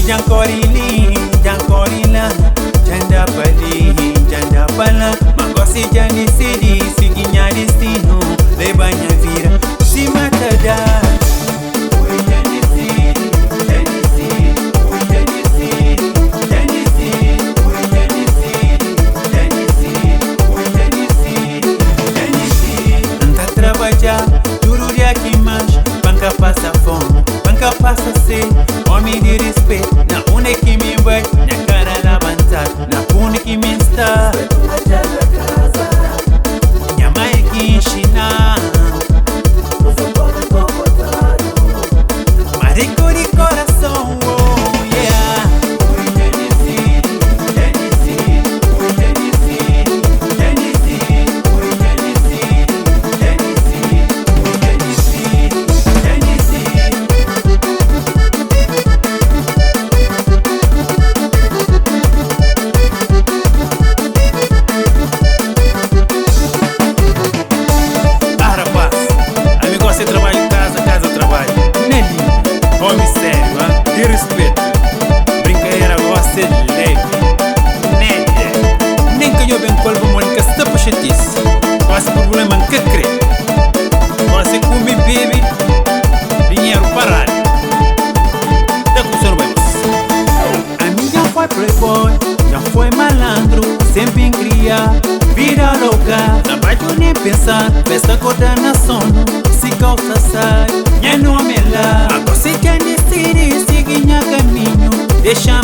Jancorila, janda pala, magosi jani sidi, siginya destino, lebanya vira, si matada. Tudo dia que mais, banca passa fome, banca passa sede, homem de respeito, na une que me vai, na cara levantar, na pune que me está. Minha mãe que ensina, marico de coração, oh yeah. Homem sério, de respeito, brincadeira gosta de leve, nada. Nem que eu venha com o Mônica se tapa chatice, quase problema que crê. Você come bebe, dinheiro parado. Tá com o senhor bem. A minha foi playboy, já foi malandro, sempre em cria, vida louca. Trabalho nem pensar, festa acordar na sono, se calça sai, minha nome é lá. Agora se quer decidir, seguir caminho, deixa